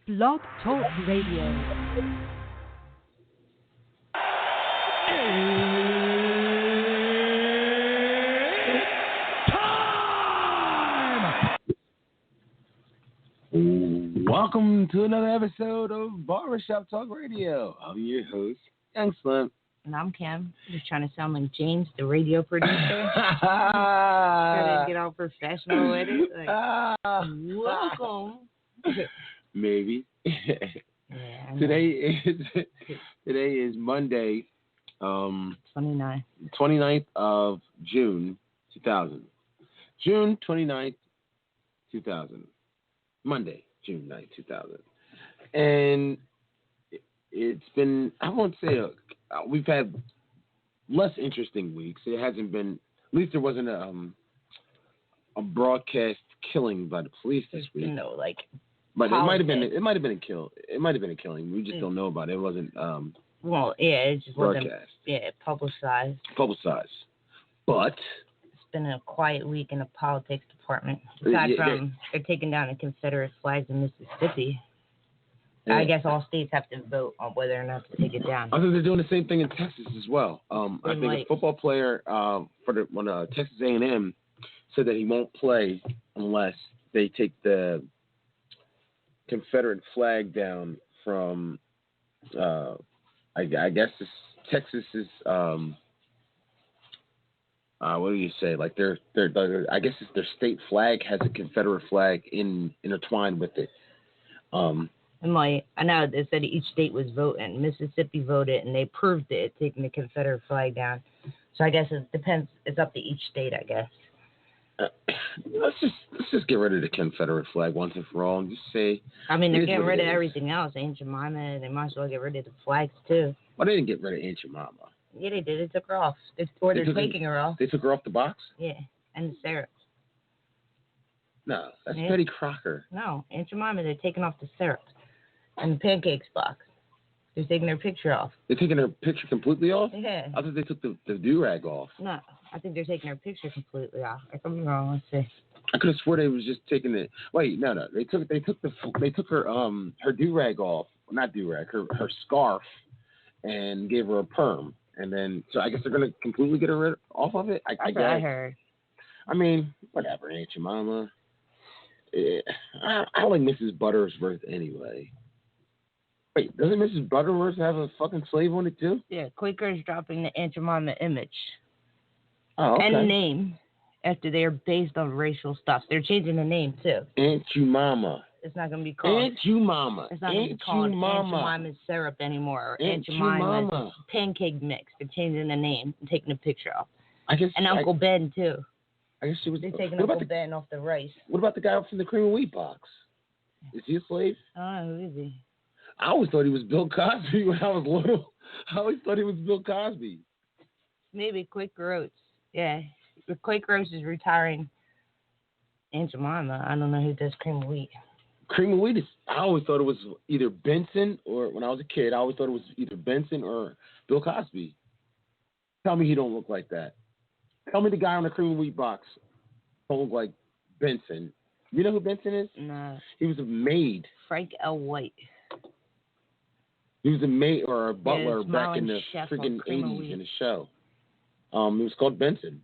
Blog Talk Radio. Welcome to another episode of Barbershop Talk Radio. I'm your host, Young Slim. And I'm Cam. Just trying to sound like James, the radio producer. Trying to get all professional with it. Like, welcome. Maybe. Yeah, Today is Monday, 29th of June, 2000. June 29th, 2000. Monday, June 9th, 2000. And it's been, I won't say, we've had less interesting weeks. It hasn't been, at least there wasn't a broadcast killing by the police this week. No, like, but politics. it might have been a kill. It might have been a killing. We just don't know about it. It wasn't well, yeah, it just broadcast. Wasn't publicized. But it's been a quiet week in the politics department. Aside from they're taking down the Confederate flags in Mississippi. Yeah. I guess all states have to vote on whether or not to take it down. I think they're doing the same thing in Texas as well. I think a football player when Texas A&M said that he won't play unless they take the Confederate flag down from, I guess Texas's. What do you say? Like their I guess it's their state flag has a Confederate flag intertwined with it. I know they said each state was voting. Mississippi voted, and they approved it, taking the Confederate flag down. So I guess it depends. It's up to each state, I guess. Let's just get rid of the Confederate flag once and for all, and just say. I mean, they're getting rid of everything else. Aunt Jemima, they might as well get rid of the flags too. Well, they didn't get rid of Aunt Jemima. Yeah, they did. They took her off. They're taking her off. They took her off the box? Yeah, and the syrup. No, that's Betty Crocker. No, Aunt Jemima, they're taking off the syrup and the pancakes box. They're taking her picture off. They're taking her picture completely off? Yeah. I thought they took the do-rag off. No, I think they're taking her picture completely off. If I'm wrong, let's see. I could have swore they was just taking it. Wait, no. They took her her do-rag off. Well, not do-rag, her scarf, and gave her a perm. And then, so I guess they're going to completely get her off of it? I guess. I heard. I mean, whatever, Aunt Jemima. I like Mrs. Buttersworth anyway. Wait, doesn't Mrs. Butterworth have a fucking slave on it too? Yeah, Quakers dropping the Aunt Jemima image. Oh, okay. And name after they're based on racial stuff. They're changing the name too. Aunt Jemima. It's not going to be called Aunt Jemima. It's not going to be called Aunt Jemima's syrup anymore, or Aunt Jemima's pancake mix. They're changing the name and taking a picture off. And Uncle Ben too. I guess she was. They're taking Uncle Ben off the rice. What about the guy from the cream of wheat box? Is he a slave? Oh, who is he? I always thought he was Bill Cosby when I was little. I always thought he was Bill Cosby. Maybe Quaker Oats. Yeah, Quaker Oats is retiring Aunt Jemima. I don't know who does cream of wheat. Cream of wheat is, I always thought it was either Benson or, when I was a kid, I always thought it was either Benson or Bill Cosby. Tell me he don't look like that. Tell me the guy on the cream of wheat box don't look like Benson. You know who Benson is? No. He was a maid. Frank L. White. He was a maid or a butler back in the freaking 80s in the show. It was called Benson.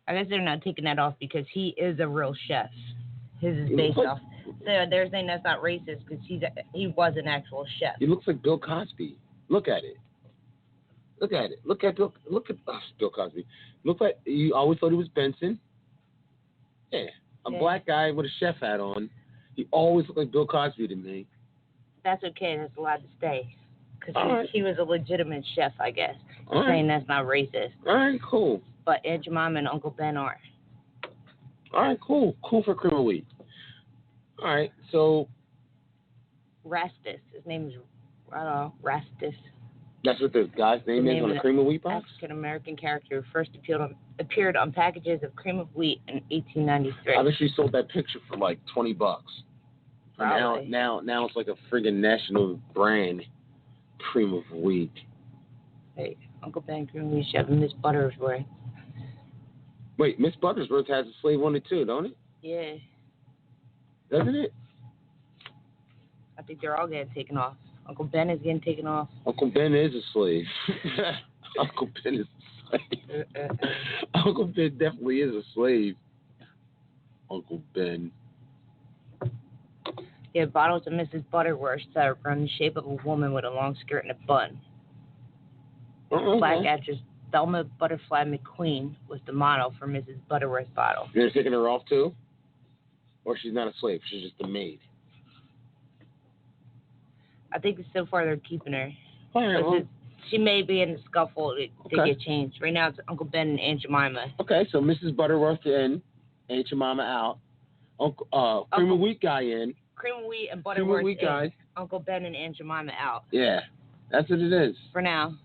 I guess they're not taking that off because he is a real chef. His is based off. So they're saying that's not racist because he was an actual chef. He looks like Bill Cosby. Look at it. Look at Bill Cosby. Look like you always thought he was Benson. Yeah, black guy with a chef hat on. He always looked like Bill Cosby to me. That's okay. That's allowed to stay because he was a legitimate chef, I guess. Saying that's not racist. All right, cool. But Aunt Jemima and Uncle Ben aren't. All right, cool. Cool for cream of wheat. All right, so. Rastus. His name is, I don't know, Rastus. That's what the guy's name is on the cream of wheat box? African-American character who first appeared on packages of cream of wheat in 1893. I bet she sold that picture for like $20. Probably. Now it's like a friggin' national brand, cream of wheat. Hey, Uncle Ben cream of wheat chef and Miss Buttersworth. Wait, Miss Buttersworth has a slave on it too, don't it? Yeah. Doesn't it? I think they're all getting taken off. Uncle Ben is getting taken off. Uncle Ben is a slave. Uncle Ben is a slave. Uncle Ben definitely is a slave. Uncle Ben. Yeah, bottles of Mrs. Butterworth that are in the shape of a woman with a long skirt and a bun. Black actress Thelma Butterfly McQueen was the model for Mrs. Butterworth's bottle. They're taking her off too? Or she's not a slave, she's just a maid? I think so far they're keeping her. All right, well. She may be in the scuffle to get changed. Right now it's Uncle Ben and Aunt Jemima. Okay, so Mrs. Butterworth in, Aunt Jemima out. Cream of Wheat guy in. Cream of Wheat and Butterworth in. Guy. Uncle Ben and Aunt Jemima out. Yeah, that's what it is. For now.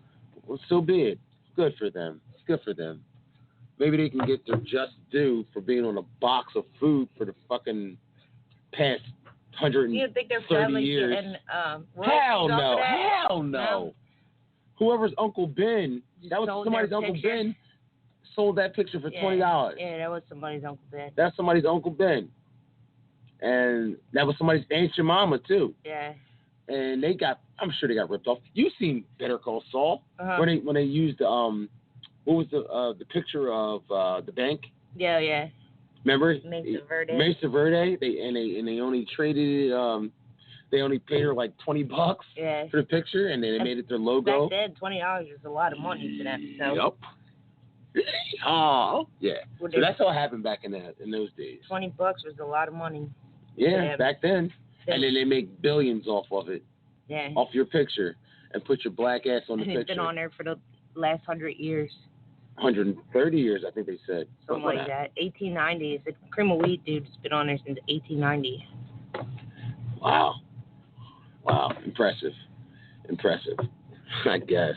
Well, so be it. Good for them. It's good for them. Maybe they can get their just due for being on a box of food for the fucking past 130 you think their family years. Getting, Hell no. Hell no. No. Whoever's Uncle Ben, that was somebody's Uncle Ben, sold that picture for $20. Yeah, that was somebody's Uncle Ben. That's somebody's Uncle Ben. And that was somebody's Aunt Jemima, too. Yeah. And I'm sure they got ripped off. You seen Better Call Saul? When they used, what was the picture of the bank? Yeah. Remember? Mesa Verde. They only traded it, they only paid her like $20 for the picture, and then they made it their logo. Back then, $20 was a lot of money to them. So. Yep. Oh, yeah. So that's how it happened back in those days. $20 was a lot of money. Yeah, back then. And then they make billions off of it. Yeah. Off your picture, and put your black ass on the picture. It's been on there for the last 100 years. 130 years, I think they said. Something like that. 1890. It's a Cream of Wheat, dude. It's been on there since 1890. Wow. Impressive. I guess.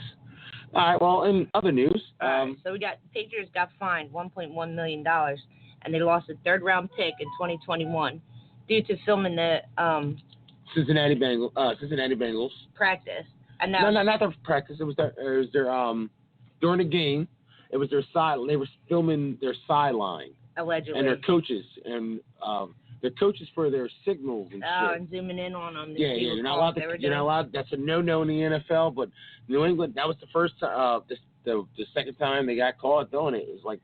All right, well, in other news. So we got Patriots got fined $1.1 million, and they lost a third-round pick in 2021 due to filming the Cincinnati Bengals practice. And no, not their practice. It was their during the game. It was their side. They were filming their sideline. Allegedly. And their coaches for their signals and shit. And zooming in on them. Yeah, you're not allowed. You're not allowed. That's a no-no in the NFL. But New England, that was the first time. The second time they got caught doing it. It was like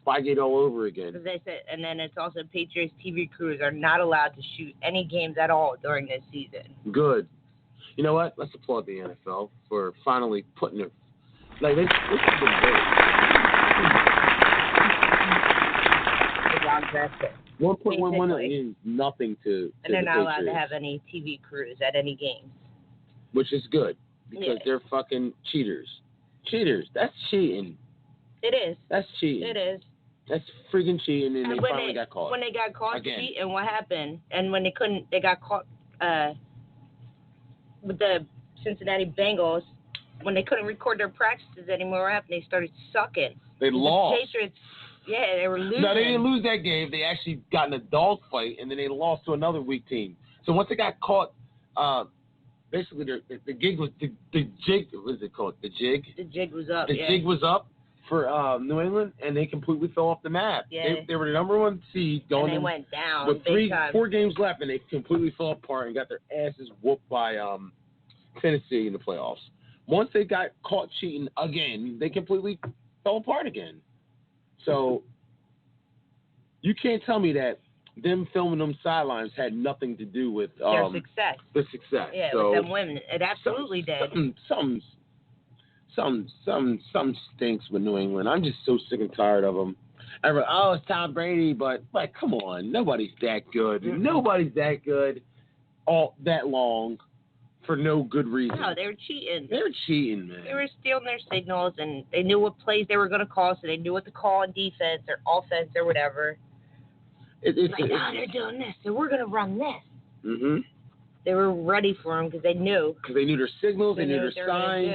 Spygate all over again. They said, and then it's also Patriots TV crews are not allowed to shoot any games at all during this season. Good. You know what? Let's applaud the NFL for finally putting it. Like this has been great. 1.1 million is nothing to and they're the not Patriots, allowed to have any TV crews at any games. Which is good because they're fucking cheaters. Cheaters. That's cheating. It is. That's cheating. It is. That's freaking cheating, and they finally got caught. When they got caught again. cheating, what happened? And when they got caught with the Cincinnati Bengals, when they couldn't record their practices anymore, what happened? They started sucking. They lost. The Patriots, they were losing. No, they didn't lose that game. They actually got in a dogfight, and then they lost to another weak team. So once they got caught, basically the gig was the jig. What is it called? The jig. The jig was up. The jig was up for New England, and they completely fell off the map. Yeah. They were the number one seed going. And they went down. With 4 games left, and they completely fell apart and got their asses whooped by Tennessee in the playoffs. Once they got caught cheating again, they completely fell apart again. So you can't tell me that them filming them sidelines had nothing to do with their success. The success. Yeah, so with them women. It absolutely did. Some stinks with New England. I'm just so sick and tired of them. It's Tom Brady, but like, come on, nobody's that good. Mm-hmm. Nobody's that good all that long for no good reason. No, they were cheating. They were cheating, man. They were stealing their signals, and they knew what plays they were going to call, so they knew what to call on defense or offense or whatever. They're doing this, so we're going to run this. Mm-hmm. They were ready for them because they knew. Because they knew their signals, they knew their signs,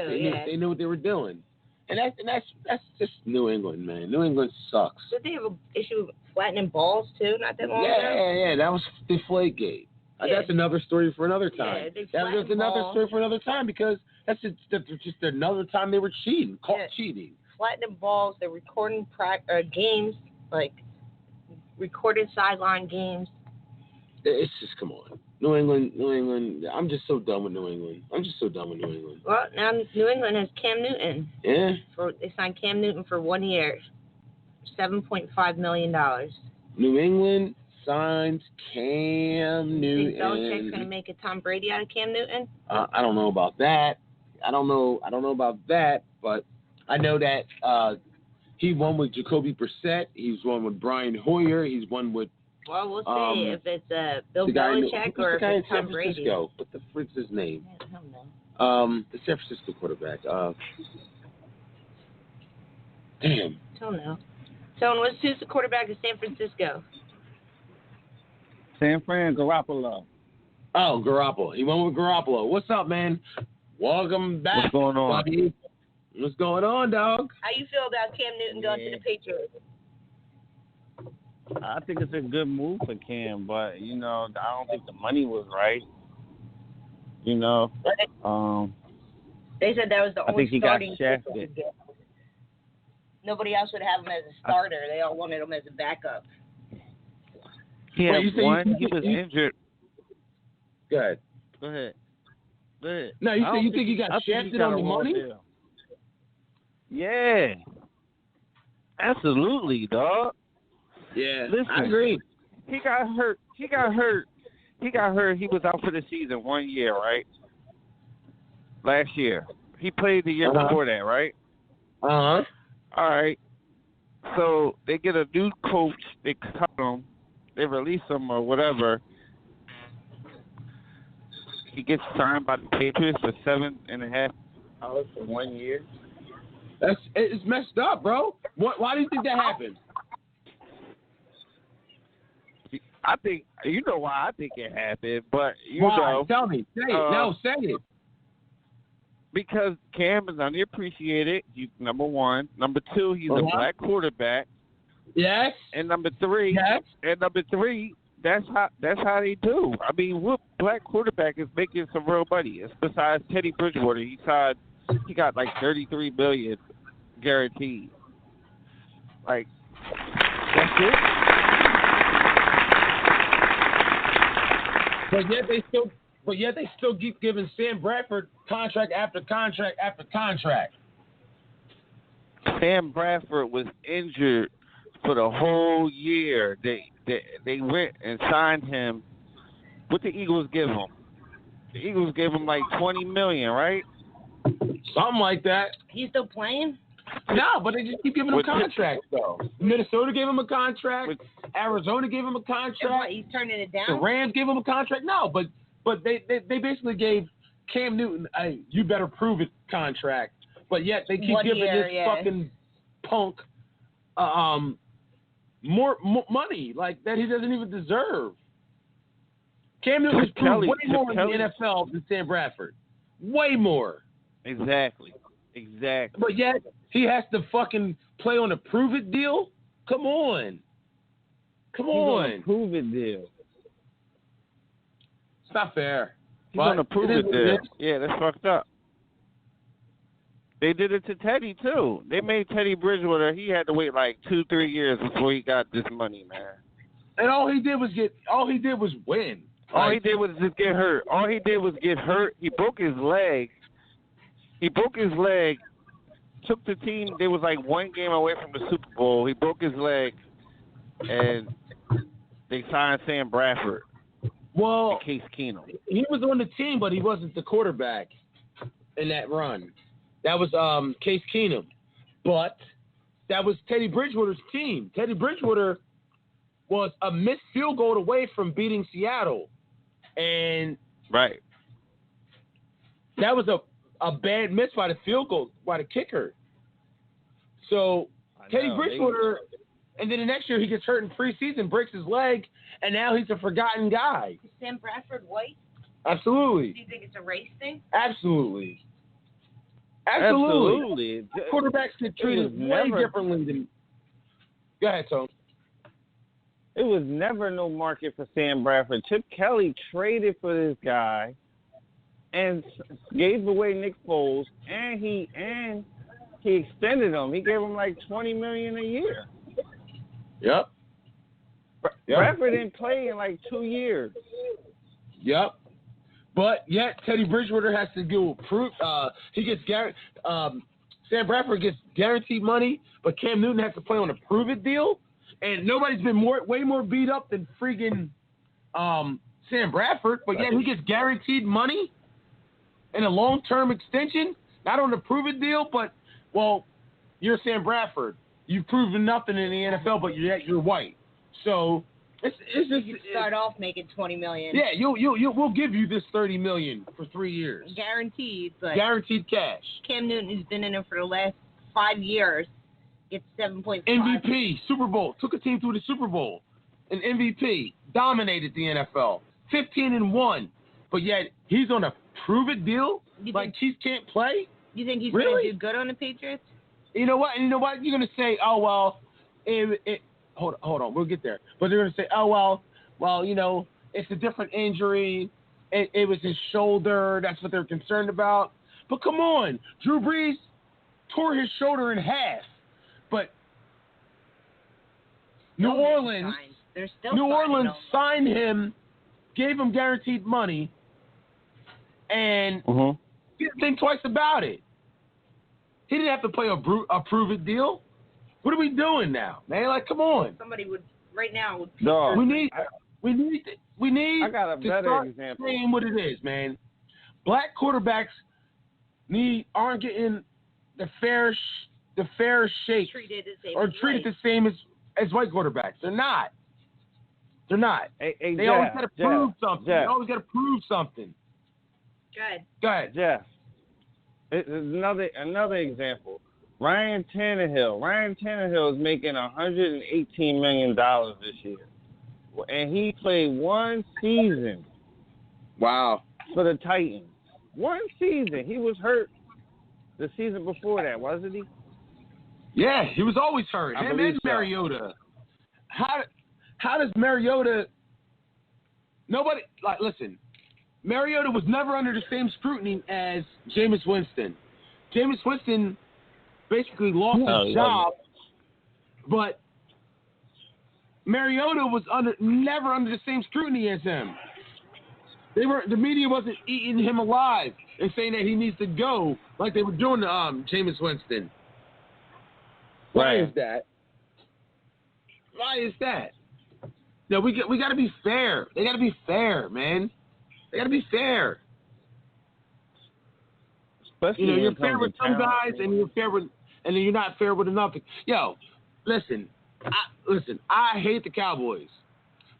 they knew what they were doing. And that's just New England, man. New England sucks. Did they have an issue with flattening balls, too, not that long ago? Yeah. That was Deflategate. Yeah. That's another story for another time. Yeah, that's another story for another time because that's just another time they were cheating, cheating. Flattening balls, they're recording games, like recorded sideline games. It's just, come on. New England. I'm just so done with New England. Well, now New England has Cam Newton. Yeah. They signed Cam Newton for 1 year, $7.5 million. New England signs Cam Newton. You think Belichick's going to make a Tom Brady out of Cam Newton? I don't know about that. I don't know about that, but I know that he won with Jacoby Brissett. He's won with Brian Hoyer. He's won with. Well, we'll see if it's Bill Belichick or if it's Tom Brady. What the frick's his name? I don't know. The San Francisco quarterback. Damn. Don't know. Tone, who's the quarterback of San Francisco? San Fran Garoppolo. Oh, Garoppolo. He went with Garoppolo. What's up, man? Welcome back. What's going on? Buddy. What's going on, dog? How you feel about Cam Newton going to the Patriots? I think it's a good move for Cam, but, I don't think the money was right. They said that was the only starting. I think he got shafted. Nobody else would have him as a starter. They all wanted him as a backup. He had one. He was injured. Go ahead. Go ahead. No, you think he got shafted on the money? Deal. Yeah. Absolutely, dog. Yeah, listen, I agree. He got hurt. He was out for the season 1 year, right? Last year. He played the year before that, right? Uh-huh. All right. So they get a new coach. They cut him. They release him or whatever. He gets signed by the Patriots for $7.5 for 1 year. It's messed up, bro. Why do you think that happened? I think why I think it happened, but why? Tell me. Say it. No, say it. Because Cam is underappreciated. He's number one. Number two, he's a black quarterback. Yes. And number three. Yes. And number three, that's how they do. I mean, what black quarterback is making some real money? It's besides Teddy Bridgewater. He got like $33 million guaranteed. Like, that's it. But yet they still keep giving Sam Bradford contract after contract after contract. Sam Bradford was injured for the whole year. They went and signed him. What the Eagles give him? The Eagles gave him like $20 million, right? Something like that. He's still playing? No, but they just keep giving him contracts, though. Minnesota gave him a contract. Arizona gave him a contract. He's turning it down? The Rams gave him a contract. No, but they basically gave Cam Newton a you better prove it contract. But yet they keep giving this fucking punk more money like that he doesn't even deserve. Cam Newton has proved way more in the NFL than Sam Bradford. Way more. Exactly. But yet he has to fucking play on a prove it deal? Come on. He's on a prove it deal. It's not fair. He's on a prove it deal. Yeah, that's fucked up. They did it to Teddy too. They made Teddy Bridgewater. He had to wait like 2-3 years before he got this money, man. And all he did was win. All he did was just get hurt. He broke his leg. Took the team. They was like one game away from the Super Bowl. He broke his leg, and they signed Sam Bradford. Well, Case Keenum. He was on the team, but he wasn't the quarterback in that run. That was Case Keenum. But that was Teddy Bridgewater's team. Teddy Bridgewater was a missed field goal away from beating Seattle. And right. That was a bad miss by the field goal, by the kicker. So Teddy Bridgewater, and then the next year he gets hurt in preseason, breaks his leg, and now he's a forgotten guy. Is Sam Bradford white? Absolutely. Do you think it's a race thing? Absolutely. Quarterbacks get treated way differently than. Go ahead, Tone. It was never no market for Sam Bradford. Chip Kelly traded for this guy and gave away Nick Foles, and he extended him. He gave him like $20 million a year. Yep. Bradford didn't play in like 2 years. Yep. But yet Teddy Bridgewater has to go proof. He gets Sam Bradford gets guaranteed money, but Cam Newton has to play on a prove-it deal. And nobody's been way more beat up than freaking Sam Bradford. But yet he gets guaranteed money and a long-term extension, not on a prove-it deal. But you're Sam Bradford. You've proven nothing in the NFL, but you're white. So it's just you start off making $20 million. Yeah, we'll give you this $30 million for 3 years, guaranteed. But guaranteed cash. Cam Newton, who's been in it for the last 5 years, gets 7.5. MVP, Super Bowl, took a team to the Super Bowl. An MVP, dominated the NFL, 15-1, but yet he's on a prove-it deal. Like Chiefs can't play. You think he's really going to do good on the Patriots? You know what? You're going to say, oh, well, hold on, we'll get there. But they're going to say, oh, well, it's a different injury. It was his shoulder. That's what they're concerned about. But come on, Drew Brees tore his shoulder in half. But New Orleans signed him, gave him guaranteed money, and didn't think twice about it. He didn't have to play a prove-it deal. What are we doing now, man? Like, come on. Somebody would right now. No, we need. I got a better example. Saying what it is, man. Black quarterbacks aren't getting the fair shake treated the same as white quarterbacks. They're not. Hey, they always got to prove something. They always got to prove something. Go ahead. Jeff. Another example. Ryan Tannehill is making $118 million this year, and he played one season. Wow. For the Titans, one season. He was hurt the season before that, wasn't he? Yeah, he was always hurt. Him and Mariota. How does Mariota? Nobody listen. Mariota was never under the same scrutiny as Jameis Winston. Jameis Winston basically lost his job, but Mariota was never under the same scrutiny as him. The media wasn't eating him alive and saying that he needs to go like they were doing to Jameis Winston. Why is that? No, we got to be fair. They got to be fair, man. They got to be fair. Especially you're fair with some guys, and then you're not fair with another. Yo, listen. I hate the Cowboys,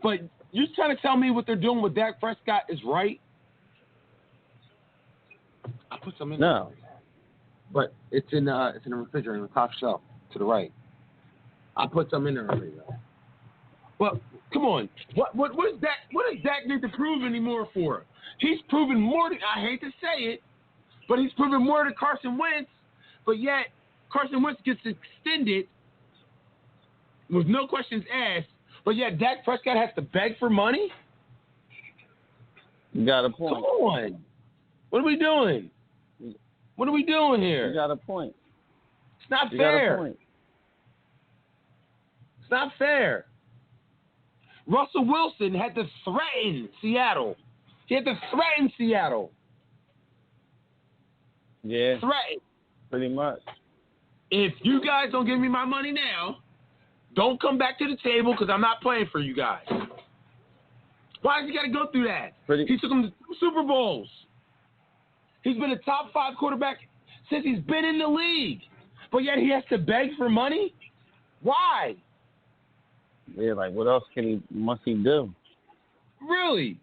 but you trying to tell me what they're doing with Dak Prescott is right? I put some in. No, but it's in the refrigerator on the top shelf to the right. I put some in there already. But come on, what is Dak? What does Dak need to prove anymore for? He's proven more. I hate to say it, but he's proven more than Carson Wentz. But yet Carson Wentz gets extended with no questions asked. But yet Dak Prescott has to beg for money. You got a point. Come on, what are we doing? What are we doing here? You got a point. It's not you fair. Got a point. It's not fair. Russell Wilson had to threaten Seattle. He had to threaten Seattle. Yeah. Threaten. Pretty much. If you guys don't give me my money now, don't come back to the table because I'm not playing for you guys. Why does he got to go through that? He took him to 2 Super Bowls. He's been a top 5 quarterback since he's been in the league. But yet he has to beg for money? Why? Yeah, like what else must he do? Really?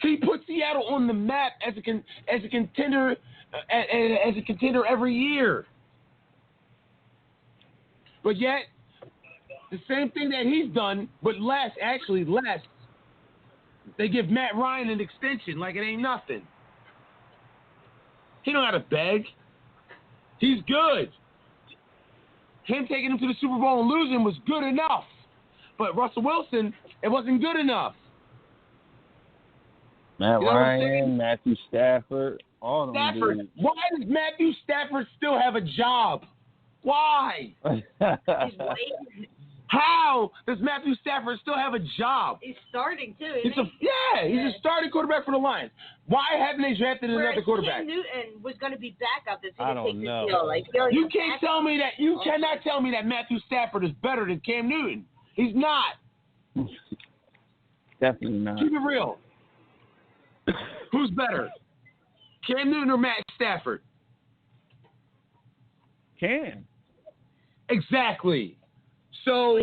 He put Seattle on the map as a contender every year. But yet, the same thing that he's done, but less. They give Matt Ryan an extension like it ain't nothing. He don't got to beg. He's good. Him taking him to the Super Bowl and losing was good enough. But Russell Wilson, it wasn't good enough. Matt Ryan, Matthew Stafford, all of them dudes. Why does Matthew Stafford still have a job? Why? How does Matthew Stafford still have a job? He's starting too. He's a starting quarterback for the Lions. Why haven't they drafted another quarterback? Cam Newton was going to be backup if he I didn't don't take know. the deal. Like, You can't tell me that. You cannot tell me that Matthew Stafford is better than Cam Newton. He's not. Definitely not. Keep it real. Who's better, Cam Newton or Matt Stafford? Cam. Exactly. So,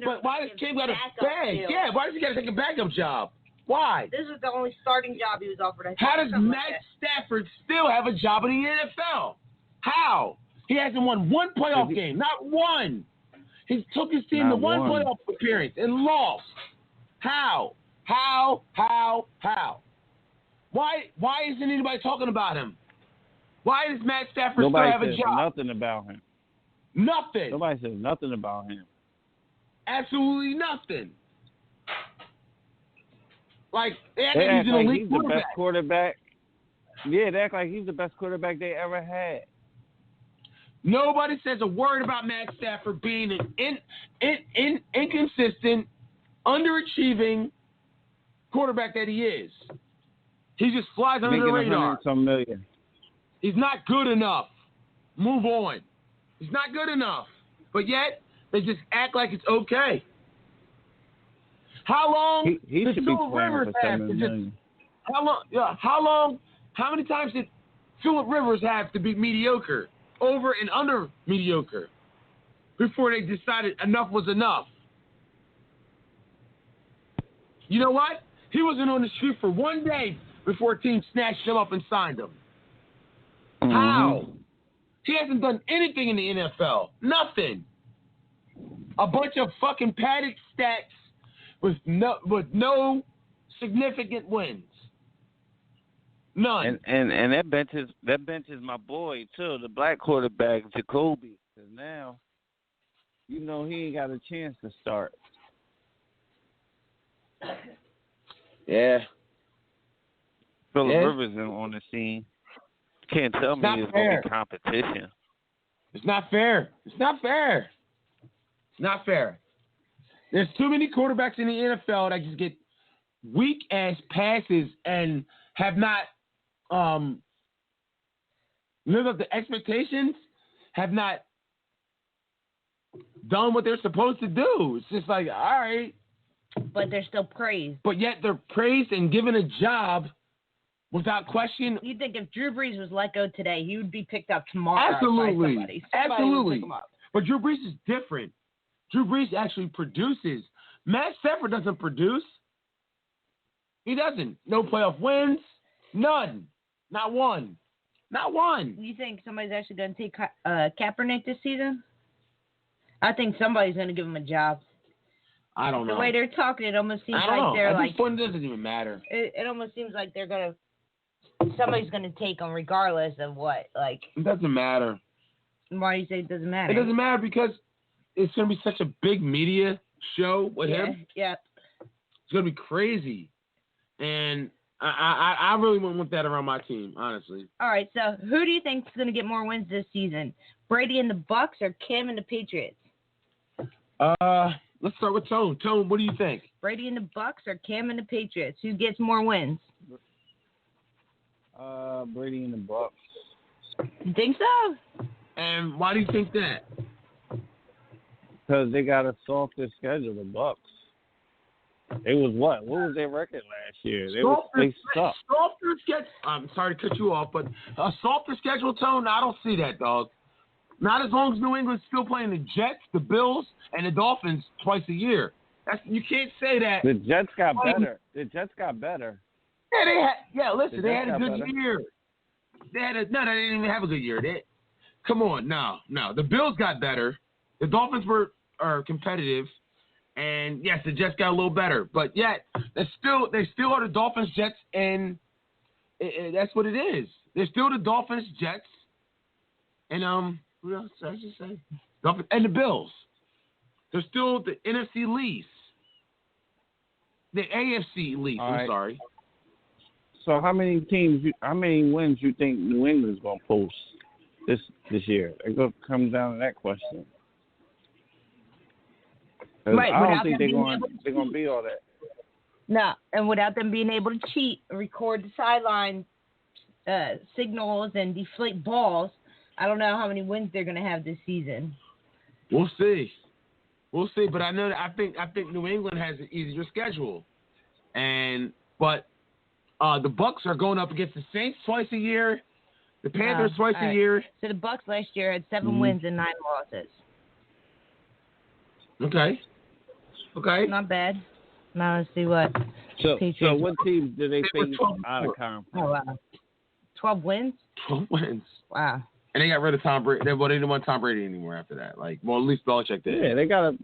but why does Cam got a bag? Yeah, why does he got to take a backup job? Why? This was the only starting job he was offered. How does Matt Stafford still have a job in the NFL? How? He hasn't won one playoff game, not one. He took his team to one playoff appearance and lost. How? Why isn't anybody talking about him? Why does Matt Stafford still have a job? Nobody says nothing about him. Nothing. Nobody says nothing about him. Absolutely nothing. Like, they act like he's an elite the best quarterback. Yeah, they act like he's the best quarterback they ever had. Nobody says a word about Matt Stafford being an inconsistent, underachieving quarterback that he is. He just flies under the radar. Some million. He's not good enough. Move on. He's not good enough. But yet, they just act like it's okay. How long he did should be Phillip playing Rivers for have $7 to million. how many times did Phillip Rivers have to be mediocre, over and under mediocre, before they decided enough was enough? You know what? He wasn't on the street for one day before a team snatched him up and signed him. Mm-hmm. How? He hasn't done anything in the NFL. Nothing. A bunch of fucking padded stats with no significant wins. None. And that bench is my boy too, the black quarterback Jacoby. Because now, he ain't got a chance to start. Yeah. Phillip Rivers on the scene. Can't tell me it's going to be competition. It's not fair. There's too many quarterbacks in the NFL that just get weak-ass passes and have not lived up to expectations, have not done what they're supposed to do. It's just like, all right. But they're still praised. But yet they're praised and given a job without question. You think if Drew Brees was let go today, he would be picked up tomorrow? Absolutely. Somebody Absolutely. would pick him up. But Drew Brees is different. Drew Brees actually produces. Matt Stafford doesn't produce. He doesn't. No playoff wins. None. Not one. You think somebody's actually going to take Kaepernick this season? I think somebody's going to give him a job. I don't know. The way they're talking, it almost seems like they're like. At this point, it doesn't even matter. It almost seems like they're going to. Somebody's going to take them regardless of what. Like. It doesn't matter. Why do you say it doesn't matter? It doesn't matter because it's going to be such a big media show with him. Yeah. It's going to be crazy. And I really wouldn't want that around my team, honestly. All right, so who do you think is going to get more wins this season? Brady and the Bucs or Cam and the Patriots? Let's start with Tone. Tone, what do you think? Brady and the Bucs or Cam and the Patriots? Who gets more wins? Brady and the Bucs. You think so? And why do you think that? Because they got a softer schedule, the Bucs. It was what? What was their record last year? They sucked. Softer schedule. I'm sorry to cut you off, but a softer schedule, Tone, I don't see that, dog. Not as long as New England's still playing the Jets, the Bills, and the Dolphins twice a year. You can't say that. The Jets got better. Yeah, listen, they had a good year. They didn't even have a good year. Come on, no. The Bills got better. The Dolphins are competitive. And yes, the Jets got a little better, but yet they still are the Dolphins, Jets, and that's what it is. They're still the Dolphins, Jets, and what else did I just say? Dolphins and the Bills. They're still the NFC least, the AFC least. I'm sorry. So how many wins you think New England's gonna post this year? It comes down to that question. Right, I don't think they're to going to be all that. No, and without them being able to cheat, record the sideline signals and deflate balls, I don't know how many wins they're going to have this season. We'll see. But I think New England has an easier schedule, but the Bucs are going up against the Saints twice a year, the Panthers twice a year. So the Bucs last year had 7 wins and 9 losses. Okay. Not bad. Now let's see what. So Patriots. what teams do they face out of conference? Oh, wow. 12 wins? 12 wins. Wow. And they got rid of Tom Brady. They didn't want Tom Brady anymore after that. At least Belichick did. Yeah, they got to.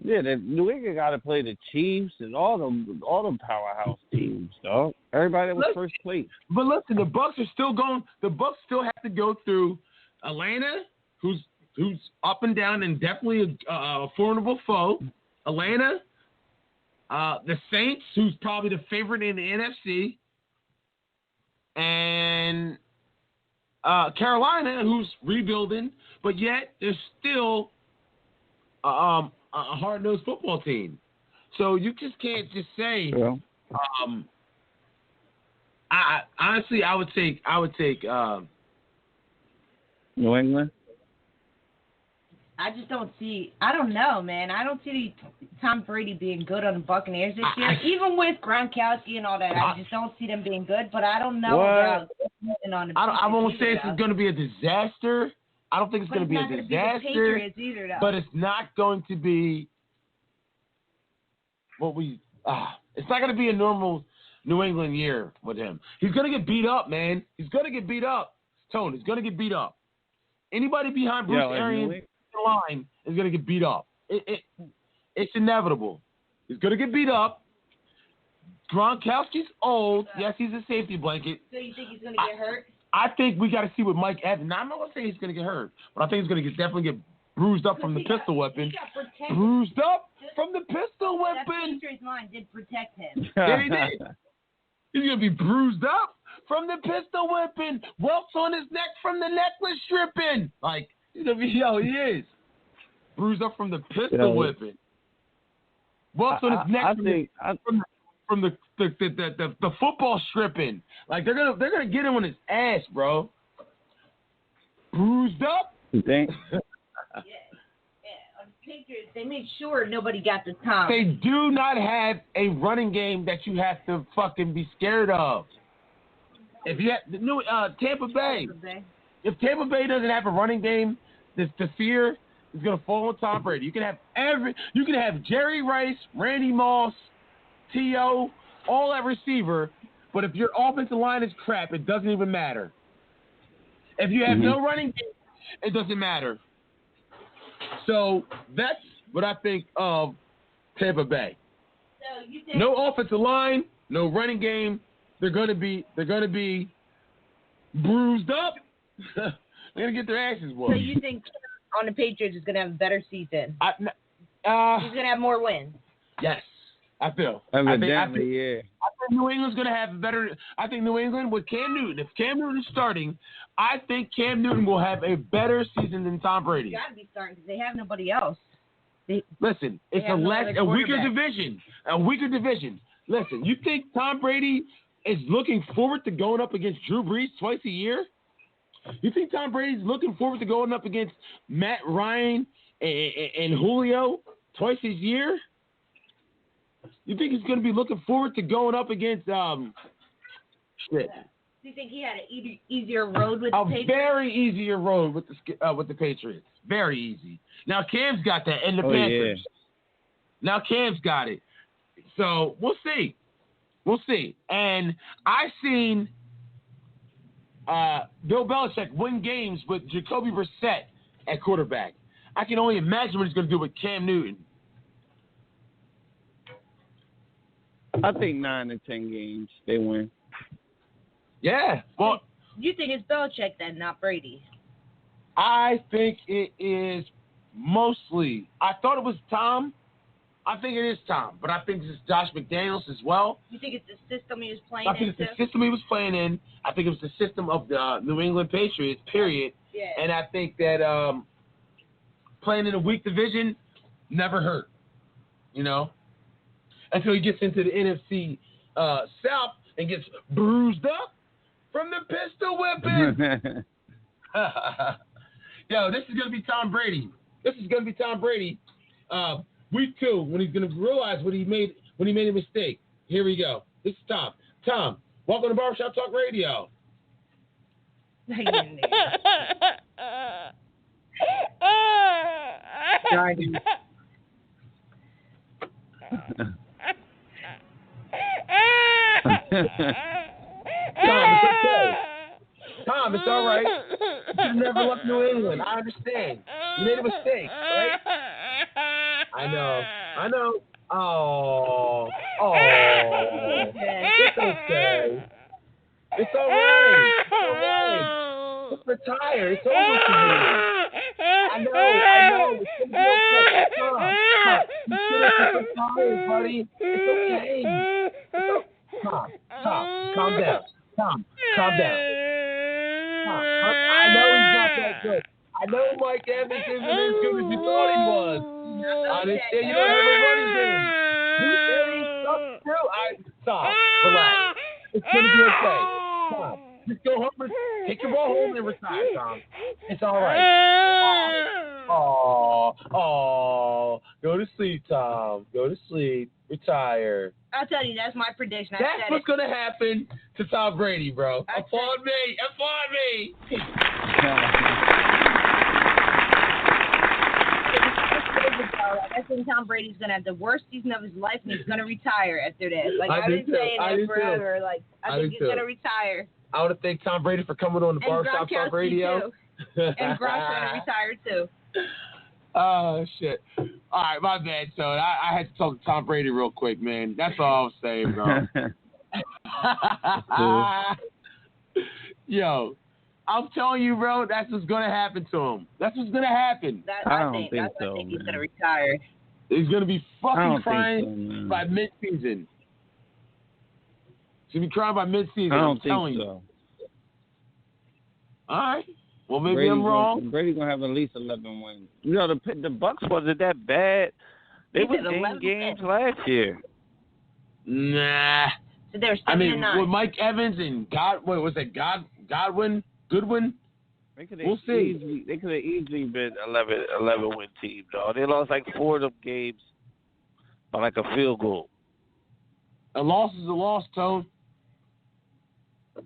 Yeah, New England got to play the Chiefs and all them powerhouse teams, dog. Everybody that was first place. But listen, the Bucs are still going. The Bucs still have to go through Atlanta, who's up and down and definitely a formidable foe. Atlanta, the Saints, who's probably the favorite in the NFC, and Carolina, who's rebuilding, but yet they're still a hard-nosed football team. So you just can't just say. Yeah. I would take New England. I just don't see. I don't know, man. I don't see Tom Brady being good on the Buccaneers this year. Even with Gronkowski and all that, I just don't see them being good. But I don't know about on the. I won't say it's going to be a disaster. I don't think it's going to be a disaster. Either, but it's not going to be what we. It's not going to be a normal New England year with him. He's going to get beat up, man. He's going to get beat up. Tone, he's going to get beat up. Anybody behind Bruce Arians line is going to get beat up. It's inevitable. He's going to get beat up. Gronkowski's old. Yes, he's a safety blanket. So you think he's going to get hurt? I think we got to see what Mike Evans. Now, I'm not going to say he's going to get hurt, but I think he's going to definitely get bruised up from the pistol weapon. Bruised up from the pistol weapon. That Patriots line did protect him. Yeah, he did. He's going to be bruised up from the pistol weapon. Welts on his neck from the necklace stripping. Like, he's going to be, he is. Bruised up from the pistol whipping. Welts on his neck from the football stripping. Like, they're gonna get him on his ass, bro. Bruised up. You think? Yeah. On the Patriots, they made sure nobody got the time. They do not have a running game that you have to fucking be scared of. If you have Tampa Bay. If Tampa Bay doesn't have a running game, the fear is gonna fall on Tom Brady. You can have Jerry Rice, Randy Moss, T.O., all at receiver, but if your offensive line is crap, it doesn't even matter. If you have no running game, it doesn't matter. So that's what I think of Tampa Bay. So you think no offensive line, no running game. They're gonna be bruised up. They're gonna get their asses whooped. So you think on the Patriots is gonna have a better season? He's gonna have more wins. Yes, I feel. Evidently, I think New England's gonna have a better. I think New England with Cam Newton. If Cam Newton is starting, I think Cam Newton will have a better season than Tom Brady. They gotta be starting because they have nobody else. Listen, it's a weaker division. A weaker division. Listen, you think Tom Brady is looking forward to going up against Drew Brees twice a year? You think Tom Brady's looking forward to going up against Matt Ryan and Julio twice a year? You think he's going to be looking forward to going up against shit? Do you think he had an easier road with the Patriots? A very easier road with the Patriots. Very easy. Now Cam's got that, and the Panthers. Yeah. Now Cam's got it. So we'll see. We'll see. And I've seen Bill Belichick win games with Jacoby Brissett at quarterback. I can only imagine what he's going to do with Cam Newton. I think 9 to 10 games they win. Yeah. Well, you think it's Belichick then, not Brady? I think it is mostly. I thought it was Tom. I think it is Tom, but I think it's Josh McDaniels as well. You think it's the system he was playing I think it's the system he was playing in. I think it was the system of the New England Patriots, period. Yeah. And I think that playing in a weak division never hurt. you know, until he gets into the NFC South and gets bruised up from the pistol whipping. Yo, this is gonna be Tom Brady. Week 2, when he's gonna realize when he made a mistake. Here we go. This is Tom. Tom, welcome to Barbershop Talk Radio. Tom, it's all right. You never left New England. I understand. You made a mistake, right? I know. Oh. It's okay. It's all right. Just retire. It's over for you. I know. It's gonna be okay. Tom, you shouldn't be retired, buddy. It's okay. Tom, calm down. Tom, calm down. I know he's not that good. I know Mike Evans isn't as good as you thought he was. I understand you don't have a running game. He sucks too. Tom, relax. It's going to be okay. Tom, just go home and take your ball home and retire, Tom. It's all right. Oh. Go to sleep, Tom. Go to sleep. Retire. I'll tell you, that's my prediction. That's what's going to happen to Tom Brady, bro. Applaud me. I think Tom Brady's going to have the worst season of his life, and he's going to retire after this. I've been saying it forever. I think he's going to retire. I want to thank Tom Brady for coming on the Barbershop Talk Radio. And Gronk's going to retire, too. Oh, shit. All right, my bad, son. I had to talk to Tom Brady real quick, man. That's all I'm saying, bro. Yo, I'm telling you, bro, that's what's going to happen to him. That's what's going to happen. I don't think so. I think he's going to retire. He's going to be fucking crying by mid-season. He's going to be crying by mid-season. I don't I'm telling think you. All right. Well, maybe I'm wrong. Brady's going to have at least 11 wins. You know, the Bucs wasn't that bad. They were in games last year. Nah. So they were 7-9. With Mike Evans and Goodwin? We'll see. They could have easily been 11-win team, though. They lost like 4 of them games by like a field goal. A loss is a loss, Tone. A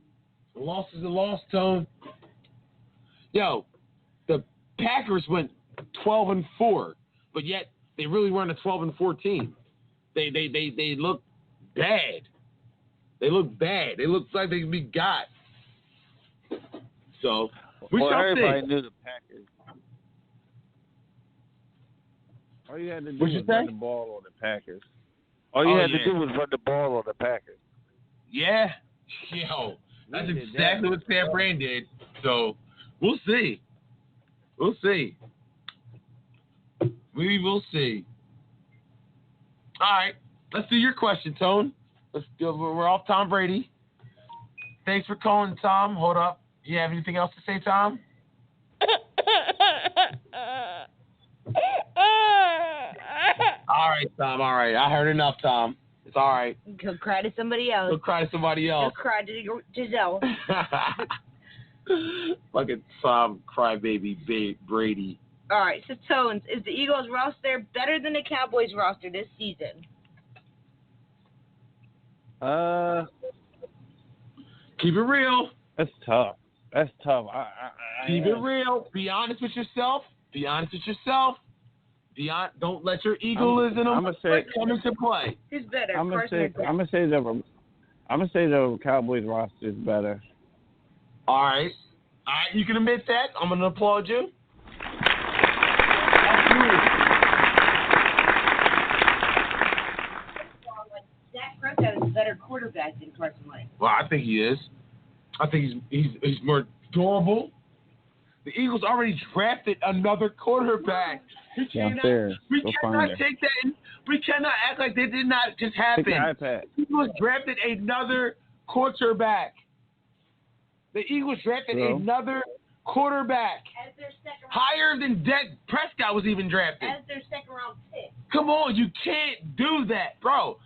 loss is a loss, Tone. Yo, the Packers went 12-4, but yet they really weren't a 12-4 team. They look bad. They look bad. They look like they can be got. So everybody knew the Packers. All you had to do was run the ball on the Packers. All you had to do was run the ball on the Packers. Yeah. Yo, that's exactly what Sam Brand did. So we'll see. We will see. All right. Let's do your question, Tone. Let's go. We're off Tom Brady. Thanks for calling, Tom. Hold up. You have anything else to say, Tom? All right, Tom. All right. I heard enough, Tom. It's all right. Go cry to somebody else. Go cry to somebody else. Go cry to Giselle. Fucking Tom crybaby Brady. All right, so Tones, is the Eagles roster better than the Cowboys roster this season? Keep it real. That's tough. Keep it real. Be honest with yourself. Don't let your egoism come into play. Who's better? I'm gonna say the Cowboys roster is better. All right. You can admit that. I'm gonna applaud you. Dak Prescott is a better quarterback than Carson Wentz. Well, I think he is. I think he's more durable. The Eagles already drafted another quarterback. We cannot take that. We cannot act like they did not just happen. The Eagles drafted another quarterback. The Eagles drafted another quarterback. As their second round. Higher than Dak Prescott was even drafted. As their second round pick. Come on, you can't do that, bro.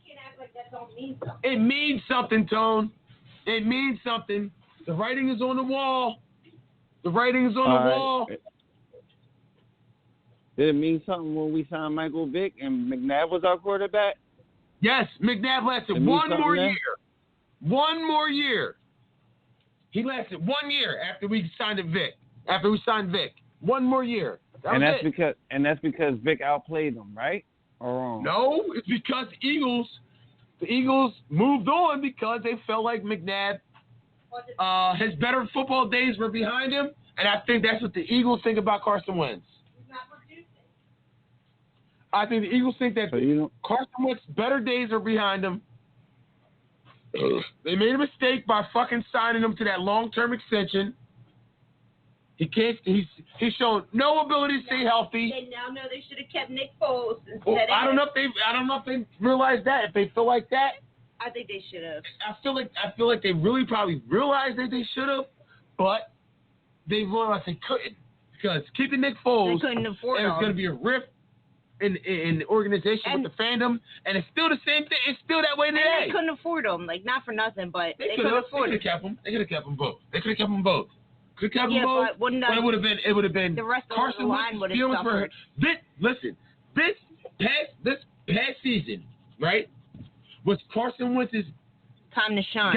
You can't act like that don't mean something. It means something, Tone. It means something. The writing is on the wall. The writing is on the wall. Did it mean something when we signed Michael Vick and McNabb was our quarterback? Yes, McNabb lasted one more year. One more year. He lasted 1 year after we signed Vic. After we signed Vic. 1 more year. That's because Vic outplayed them, right? Or wrong? No, it's because the Eagles moved on because they felt like McNabb, his better football days were behind him, and I think that's what the Eagles think about Carson Wentz. I think the Eagles think that Carson Wentz's better days are behind him. They made a mistake by fucking signing him to that long-term extension. He's shown no ability to stay healthy. They now know they should have kept Nick Foles instead. Well, I don't know if they realize that. If they feel like that, I think they should have. I feel like they really probably realized that they should have, but they realized they couldn't because keeping Nick Foles, they couldn't afford there's going to be a rift in the organization with the fandom, and it's still the same thing. It's still that way today. And they couldn't afford them, like not for nothing, but they couldn't afford them. They could have kept them both. They could have kept them both. Could have kept them both. But it would have been the rest of Carson the line would have suffered. This past season, right, was Carson Wentz's time to shine.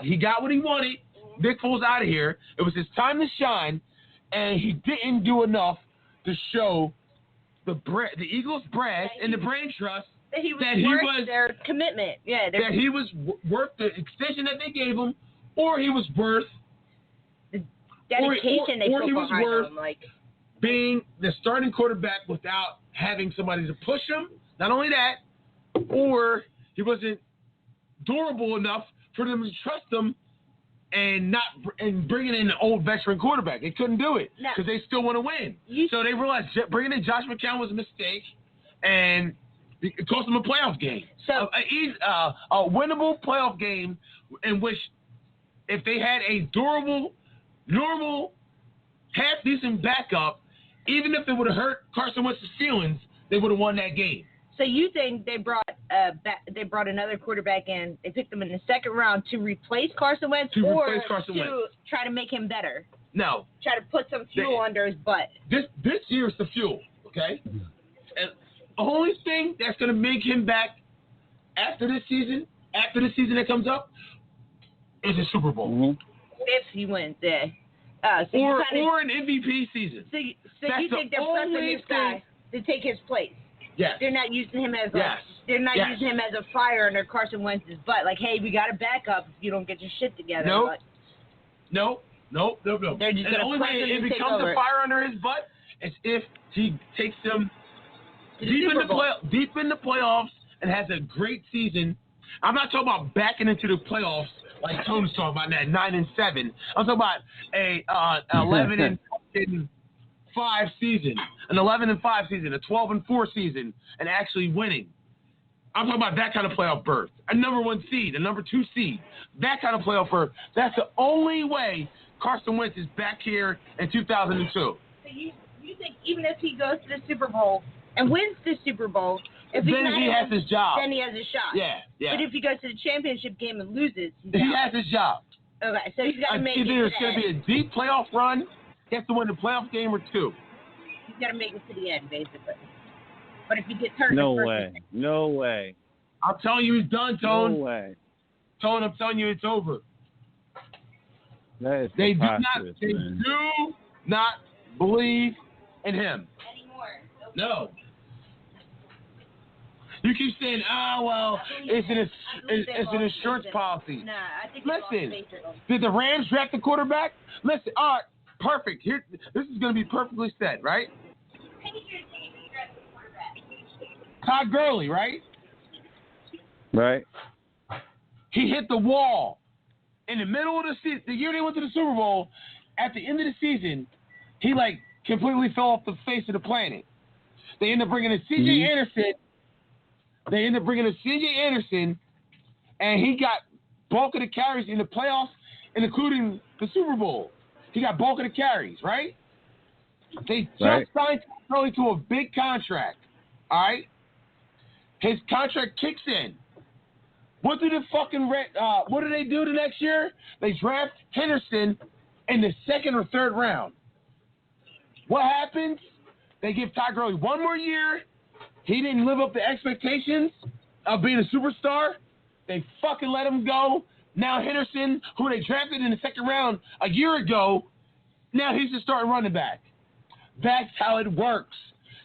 He got what he wanted. Nick Foles out of here. It was his time to shine, and he didn't do enough to show the Eagles' brass and the brain trust that he was worth their commitment. Yeah, that he was worth the extension that they gave him, or he was worth the dedication they put behind him, like being the starting quarterback without having somebody to push him. Not only that, or he wasn't durable enough for them to trust him and bringing in an old veteran quarterback. They couldn't do it because they still want to win. So they realized bringing in Josh McCown was a mistake, and it cost them a playoff game. So a winnable playoff game in which if they had a durable, normal, half-decent backup, even if it would have hurt Carson Wentz's feelings, they would have won that game. So you think they brought another quarterback in? They picked him in the second round to replace Carson Wentz, try to make him better? No. Try to put some fuel under his butt. This year's the fuel, okay? And the only thing that's going to make him back after the season that comes up, is a Super Bowl. Mm-hmm. If he wins, yeah. Or an MVP season. So you think they're pressing this guy to take his place? Yes. They're not using him as using him as a fire under Carson Wentz's butt. Like, hey, we got a backup if you don't get your shit together. No. They're just the only way it becomes a fire under his butt is if he takes them deep in the playoffs and has a great season. I'm not talking about backing into the playoffs like Tone's talking about that 9-7. I'm talking about a 11-5 season, an 11-5 season, a 12-4 season, and actually winning. I'm talking about that kind of playoff berth. A number 1 seed, a number 2 seed, that kind of playoff berth. That's the only way Carson Wentz is back here in 2002. So you think even if he goes to the Super Bowl and wins the Super Bowl, if then he has his job. Then he has a shot. Yeah. But if he goes to the championship game and loses, he has his job. Okay, so he's got to make it. Either it's going to be a deep playoff run, he has to win the playoff game, or 2. He's got to make it to the end, basically. But if he gets hurt, no way. I'm telling you, he's done, Tone. No way. Tone, I'm telling you, it's over. That is They do not believe in him anymore. No. You keep saying, it's an insurance policy. Nah, I think listen, did the Rams draft the quarterback? Listen, all right, perfect. Here, this is going to be perfectly said, right? Todd Gurley, right? Right. He hit the wall in the middle of the season. The year they went to the Super Bowl, at the end of the season, he completely fell off the face of the planet. They end up bringing in C.J. Anderson. And he got bulk of the carries in the playoffs, and including the Super Bowl. He got bulk of the carries, right? They just Right. signed Tony to a big contract. All right? His contract kicks in. What do they do the next year? They draft Henderson in the second or third round. What happens? They give Todd Gurley one more year. He didn't live up to expectations of being a superstar. They fucking let him go. Now Henderson, who they drafted in the second round a year ago, now he's the starting running back. That's how it works.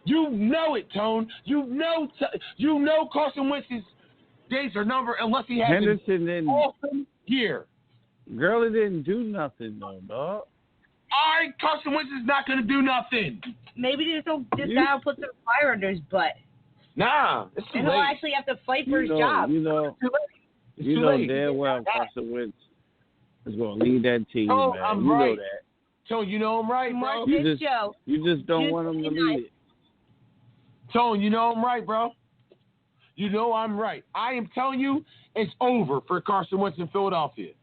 You know it, Tone. You know Carson Wentz's days are numbered unless he has Henderson an awesome year. Gurley didn't do nothing, though, dog. All right, Carson Wentz is not going to do nothing. Maybe this guy will put some fire under his butt. Nah, it's too And late. he'll actually have to fight for his job. It's too know late. damn well Carson Wentz is going to lead that team, Oh, man. I'm you right. know that. Tone, you know I'm right, bro. Mark this show. You just don't want him to lead it. Tone, you know I'm right, bro. You know I'm right. I am telling you, it's over for Carson Wentz in Philadelphia.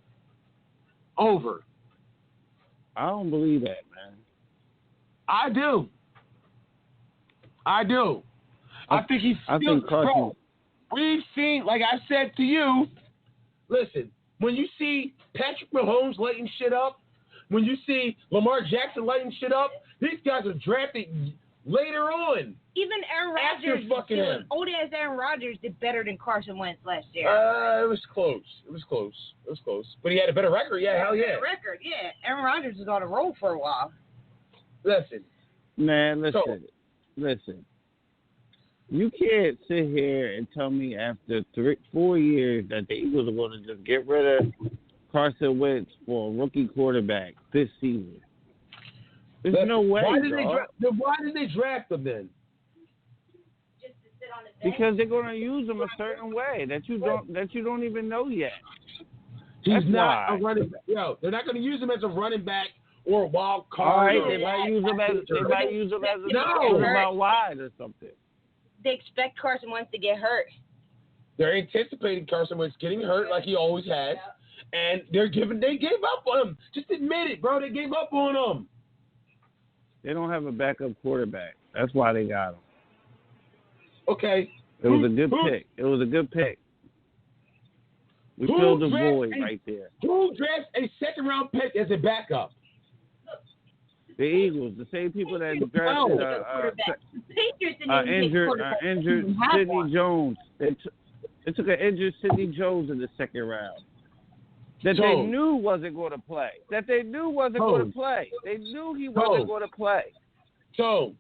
Over. I don't believe that, man. I do. I think he's still, I think Carson. bro, we've seen, like I said to you, listen, when you see Patrick Mahomes lighting shit up, when you see Lamar Jackson lighting shit up, these guys are drafted later on. Even Aaron Rodgers, old-ass Aaron Rodgers did better than Carson Wentz last year. It was close. But he had a better record. Yeah, hell yeah. Aaron Rodgers was on a roll for a while. Listen. Man, listen. You can't sit here and tell me after 4 years that the Eagles are going to just get rid of Carson Wentz for a rookie quarterback this season. There's no way. Why did they draft him then? Just to sit on the bench. Because they're going to use him a certain way that you don't even know yet. He's not a running back. Yo, they're not going to use him as a running back or a wild card. All right, they might use him as a wide or something. They expect Carson Wentz to get hurt. They're anticipating Carson Wentz getting hurt like he always has, and they gave up on him. Just admit it, bro. They gave up on him. They don't have a backup quarterback. That's why they got him. Okay. It was a good pick. We filled the void right there. Who drafts a second-round pick as a backup? The Eagles, the same people that drafted injured Sidney Jones. They took an injured Sidney Jones in the second round. They knew wasn't going to play. They knew he wasn't going to play. So,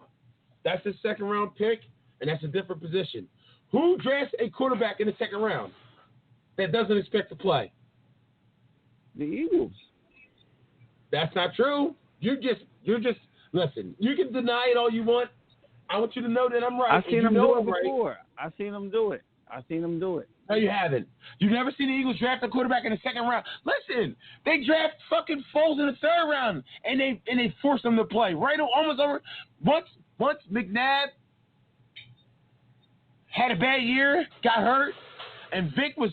that's a second-round pick, and that's a different position. Who drafts a quarterback in the second round that doesn't expect to play? The Eagles. That's not true. You're just listen. You can deny it all you want. I want you to know that I'm right. I've seen them do it before. I've seen them do it. No, you haven't. You've never seen the Eagles draft a quarterback in the second round. Listen, they draft fucking Foles in the third round, and they force them to play right almost over. Once McNabb had a bad year, got hurt, and Kevin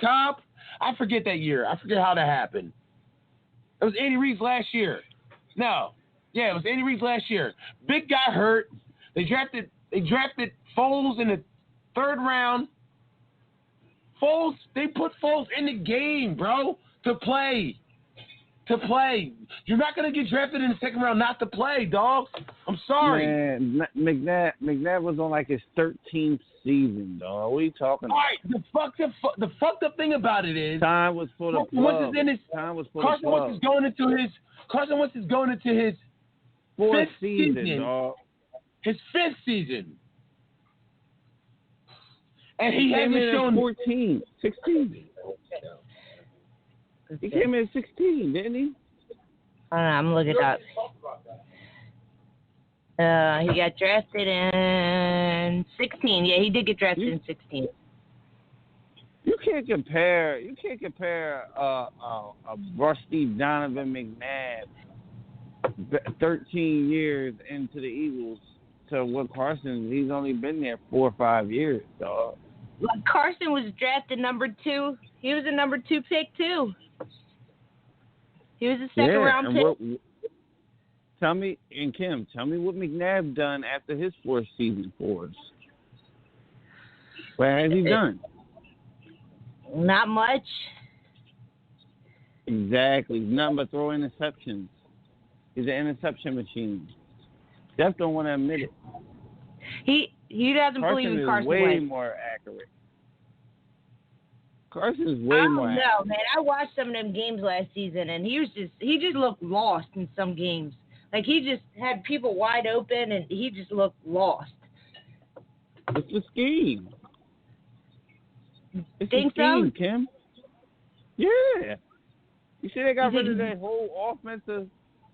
Cobb. I forget that year. I forget how that happened. It was Andy Reid's last year. It was Andy Reid's last year. Big got hurt. They drafted Foles in the third round. They put Foles in the game, bro, to play. You're not going to get drafted in the second round not to play, dog. I'm sorry. Man, McNabb was on like his 13th season, dog. What are you talking about? All right, the fucked up thing about it is time was for the club. Carson Wentz is going into his fourth fifth season, dog. His fifth season. And he came hasn't in shown 16. He came in 16, didn't he? I'm looking it up. He got drafted in 16. Yeah, he did get drafted in 16. You can't compare a rusty Donovan McNabb 13 years into the Eagles to what Carson. He's only been there 4 or 5 years, dog. Carson was drafted number 2. He was a number 2 pick too. He was a second-round pick. Tell me what McNabb done after his fourth season for us. What has he done? Not much. Exactly. Nothing but throw interceptions. He's an interception machine. Jeff don't want to admit it. He doesn't believe in Carson Wentz. Wentz. Way more accurate. Carson is way more accurate. I don't know, man. I watched some of them games last season, and he just looked lost in some games. Like, he just had people wide open, and he just looked lost. It's the scheme. It's Think the scheme, so? Kim. Yeah. You see they got rid of that whole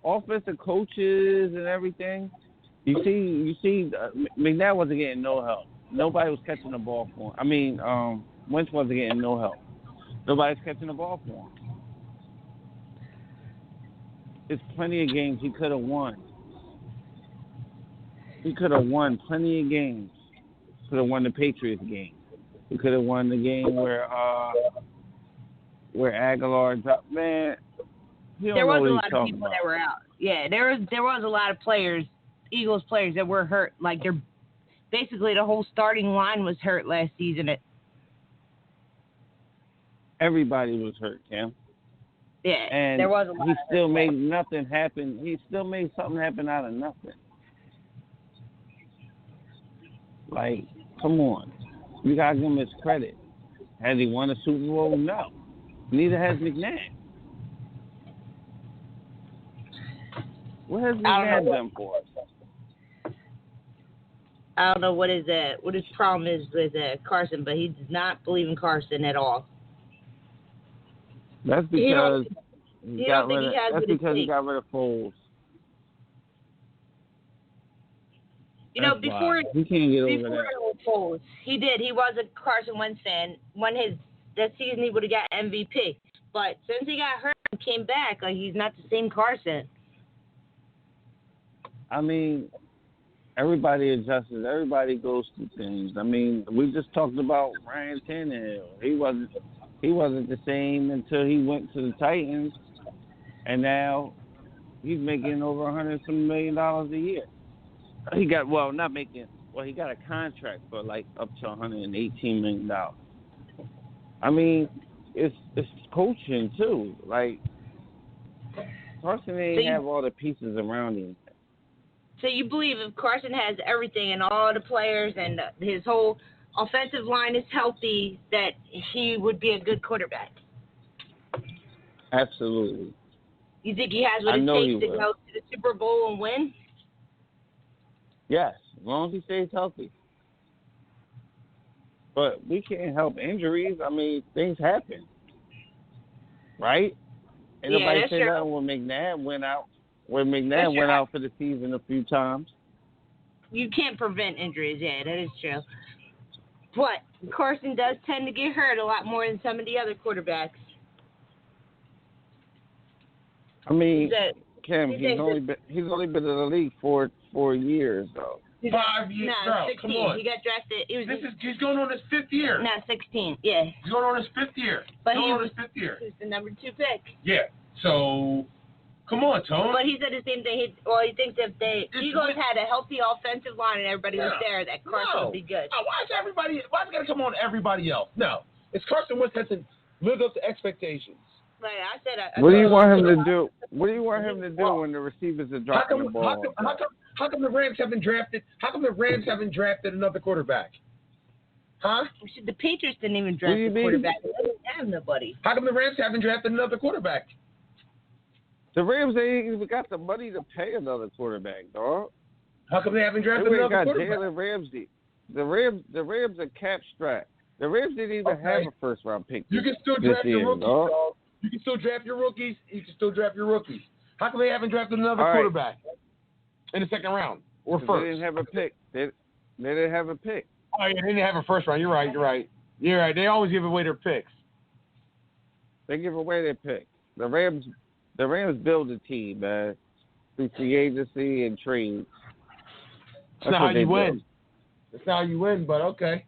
offensive coaches and everything. You see, McNabb wasn't getting no help. Nobody was catching the ball for him. I mean, Wentz wasn't getting no help. Nobody's catching the ball for him. There's plenty of games he could have won. He could have won plenty of games. Could have won the Patriots game. He could have won the game where Aguilar dropped. Man, there was a lot of people that were out. Yeah, there was a lot of players, Eagles players, that were hurt. Like, they're basically the whole starting line was hurt last season. Everybody was hurt, Cam. Yeah, and there was a lot. He still made nothing happen. He still made something happen out of nothing. Like, come on. You got to give him his credit. Has he won a Super Bowl? No. Neither has McNabb. What has McNabb done for us? I don't know what his problem is with Carson, but he does not believe in Carson at all. That's because he got rid of Foles. You know, before he can't get over that. Foles, he did. He was a Carson Wentz fan. That season he would have got MVP. But since he got hurt and came back, like, he's not the same Carson. I mean, everybody adjusts. Everybody goes through things. I mean, we just talked about Ryan Tannehill. He wasn't the same until he went to the Titans, and now he's making over $100 million a year. He got he got a contract for like up to $118 million. I mean, it's coaching too. Like, Carson ain't have all the pieces around him. So you believe if Carson has everything and all the players and his whole offensive line is healthy, that he would be a good quarterback? Absolutely. You think he has what it takes to go to the Super Bowl and win? Yes, as long as he stays healthy. But we can't help injuries. I mean, things happen, right? Ain't nobody say that when McNabb went out. When McNabb went out for the season a few times. You can't prevent injuries. Yeah, that is true. But Carson does tend to get hurt a lot more than some of the other quarterbacks. I mean, Kim, he's only been in the league for 4 years though. 5 years, bro. 16. Come on. He got drafted. He's going on his 5th year. No, 16. Yeah. He's going on his 5th year. But He was the number 2 pick. Yeah. So, come on, Tone. But he said the same thing. He thinks if the Eagles had a healthy offensive line and everybody was there, that Carson would be good. No, why is it got to come on everybody else? No. It's Carson Wentz has to live up to expectations. Like I said, what do you want him to do? What do you want him to do when the receivers are dropping the ball? How come the Rams haven't drafted? How come the Rams haven't drafted another quarterback? Huh? The Patriots didn't even draft a quarterback. They didn't have nobody. How come the Rams haven't drafted another quarterback? The Rams ain't even got the money to pay another quarterback, dog. How come they haven't drafted another quarterback? Jalen Ramsey. The Rams are cap strapped. The Rams didn't even have a first round pick. You can still draft your rookies, dog. You can still draft your rookies. How come they haven't drafted another quarterback in the second round or first? They didn't have a pick. They didn't have a pick. Oh, yeah, they didn't have a first round. You're right. They always give away their picks. They give away their picks. The Rams build a team, man, through free agency and trades. That's not how you win. That's not how you win, but okay.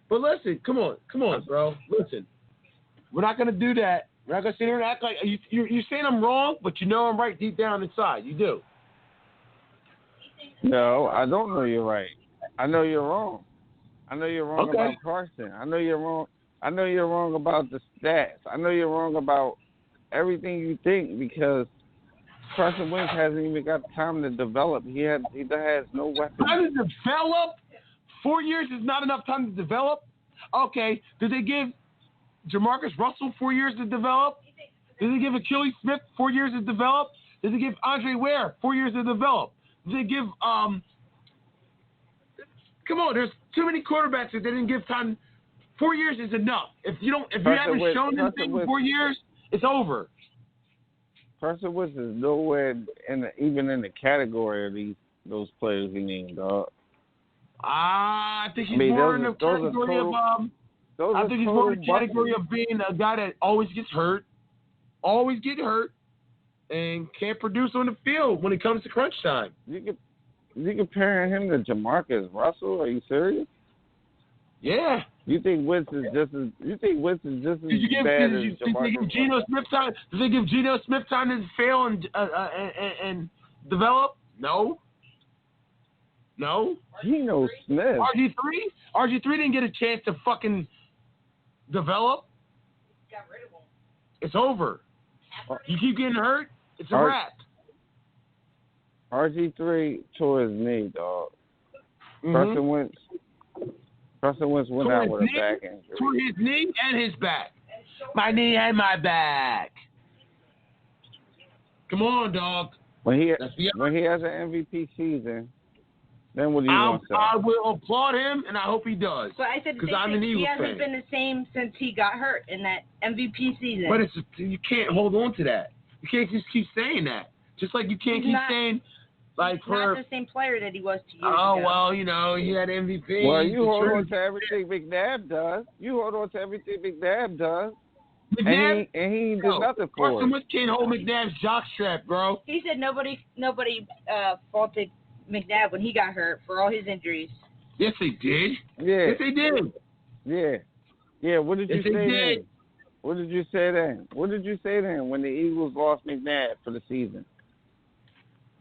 But listen, come on, bro. Listen, we're not going to do that You're not gonna sit here and act like you're saying I'm wrong, but you know I'm right deep down inside. You do. No, I don't know you're right. I know you're wrong. I know you're wrong about Carson. I know you're wrong. I know you're wrong about the stats. I know you're wrong about everything you think because Carson Wentz hasn't even got time to develop. He has no weapons. Time to develop? 4 years is not enough time to develop? Okay. Did they give Jamarcus Russell 4 years to develop? Did they give Achilles Smith 4 years to develop? Did they give Andre Ware 4 years to develop? Did they give come on, there's too many quarterbacks that they didn't give time. 4 years is enough. If you haven't shown anything in 4 years, it's over. Carson Wentz is nowhere even in the category of those players we named, dog. I think he's more in the category of I think he's more in the category of being a guy that always gets hurt, and can't produce on the field when it comes to crunch time. You comparing him to Jamarcus Russell? Are you serious? Yeah. You think Wentz is just as bad as Jamarcus Did they give Geno Smith time? Did they give Geno Smith time to fail and develop? No. Geno Smith. RG3 didn't get a chance to fucking develop. Got rid of him. It's over. You keep getting hurt, it's a wrap. RG3 tore his knee, dog. Mm-hmm. Carson Wentz went out with a back injury. Tore his knee and his back. My knee and my back. Come on, dog. When he has an MVP season, then what do you want to say? I will applaud him, and I hope he does. But I said because I'm an Eagles fan. He hasn't been the same since he got hurt in that MVP season. But you can't hold on to that. You can't just keep saying that. Just like you can't keep saying, like, he's not the same player that he was 2 years ago. Oh, well, he had MVP. Well, you hold on to everything McNabb does. McNabb? And he did nothing for Carson Wentz can't hold McNabb's jockstrap, bro. He said nobody faulted McNabb when he got hurt for all his injuries. Yes, they did. Yeah. Yes, they did. Yeah. What did you say then? What did you say then when the Eagles lost McNabb for the season?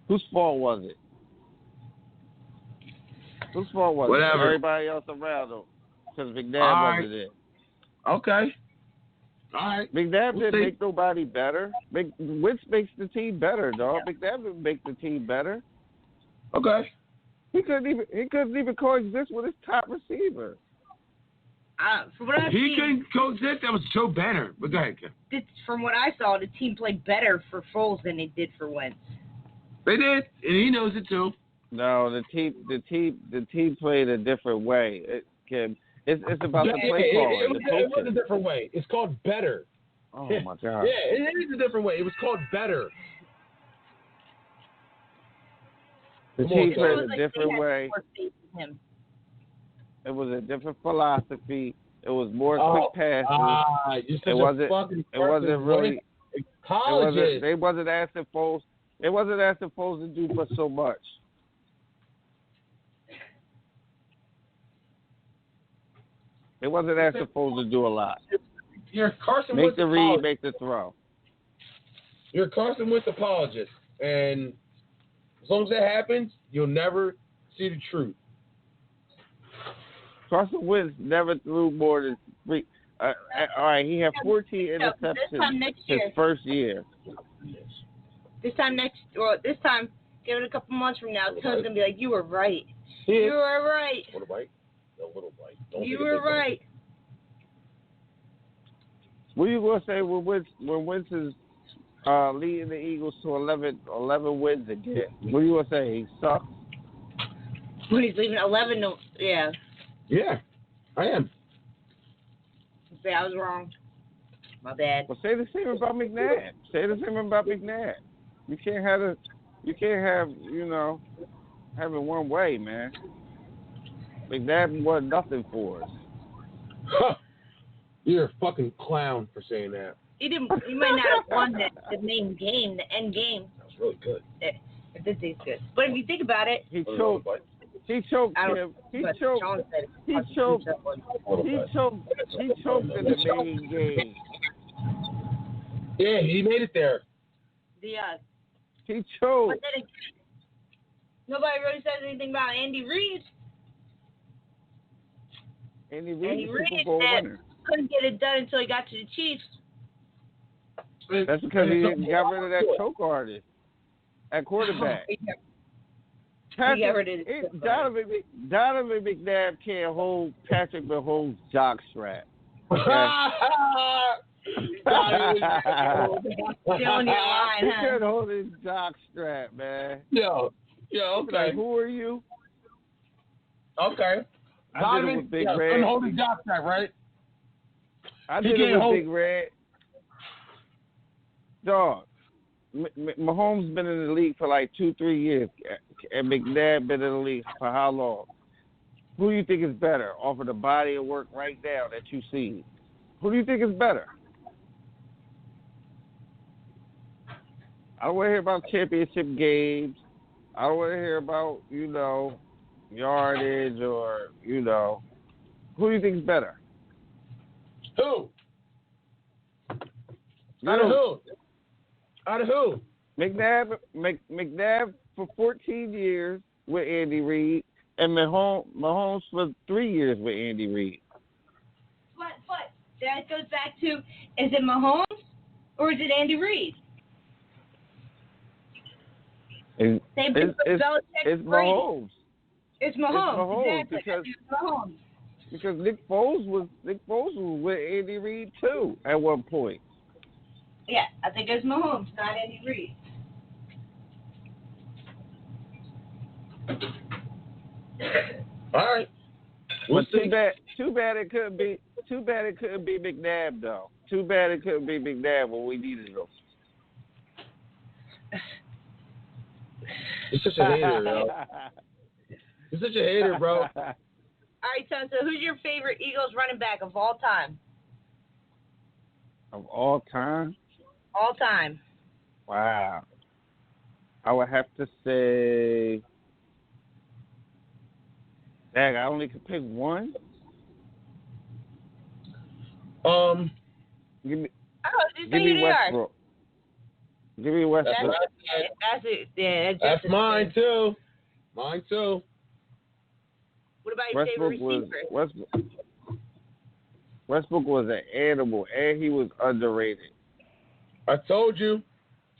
Whose fault was it? Whatever. Everybody else around him. Because McNabb wasn't it. Okay. All right. McNabb didn't make nobody better. Wentz makes the team better, dog. McNabb didn't make the team better. Okay. He couldn't even coexist with his top receiver. From what I've he seen, couldn't coexist. That was Joe Banner. But go ahead, Kim. From what I saw, the team played better for Foles than they did for Wentz. They did, and he knows it too. No, the team played a different way. It's about the play calling. It was a different way. It's called better. Oh my God. Yeah, it is a different way. It was called better. The team played a different way. It was a different philosophy. It was more quick passes. It wasn't really. They wasn't asking Foles. They wasn't asking Foles to do but so much. They wasn't asking Foles to do a lot. You're Carson Make Wentz the read, make the throw. You're Carson Wentz apologist, and as long as that happens, you'll never see the truth. Carson Wentz never threw more than three. All right, he had 14 interceptions his first year. This time, give it a couple months from now, Tone's going to be like, you were right. You were right. Little bite? No, little bite. You were right. What are you going to say when Wentz is leading the Eagles to 11 wins again? What are you going to say? He sucks? When he's leaving 11, no, yeah. Yeah, I am. Say I was wrong. My bad. Well, say the same about McNabb. You can't have have it one way, man. McNabb was nothing for us. Huh. You're a fucking clown for saying that. He might not have won the main game, the end game. That was really good. This is good. But if you think about it, he choked him. He choked in the main game. Yeah, he made it there. He chose. Nobody really says anything about Andy Reid. Andy Reid Reid Super Bowl winner. Couldn't get it done until he got to the Chiefs. That's because he got rid of that choke artist at quarterback. Donovan McNabb can't hold Patrick Mahomes' jock strap. Okay? Still on your line, He huh? couldn't hold his jock strap, man. Yo, okay. Like, who are you? Okay. I did it with Big Red. Couldn't hold his jock strap, right? I did it with Big Red. Dog, Mahomes been in the league for like 2-3 years, and McNabb been in the league for how long? Who do you think is better off of the body of work right now that you see? Who do you think is better? I don't want to hear about championship games. I don't want to hear about, yardage or, Who do you think is better? Who? Out of who? McNabb for 14 years with Andy Reid, and Mahomes for 3 years with Andy Reid. But that goes back to, is it Mahomes or is it Andy Reid? It's Mahomes. It's Mahomes. Exactly. Because it's Mahomes. Because Nick Foles was with Andy Reid too at one point. Yeah, I think it's Mahomes, not Andy Reid. All right. But too bad it couldn't be McNabb though. Too bad it couldn't be McNabb when we needed him. You're such a hater, bro. You're such a hater, bro. All right, so who's your favorite Eagles running back of all time? Of all time? All time. Wow. I would have to say, dang, I only could pick one? Give me Westbrook. Give me Westbrook. That's it. Yeah, that's mine too. Mine too. What about your favorite receiver? Westbrook was an animal, and he was underrated. I told you.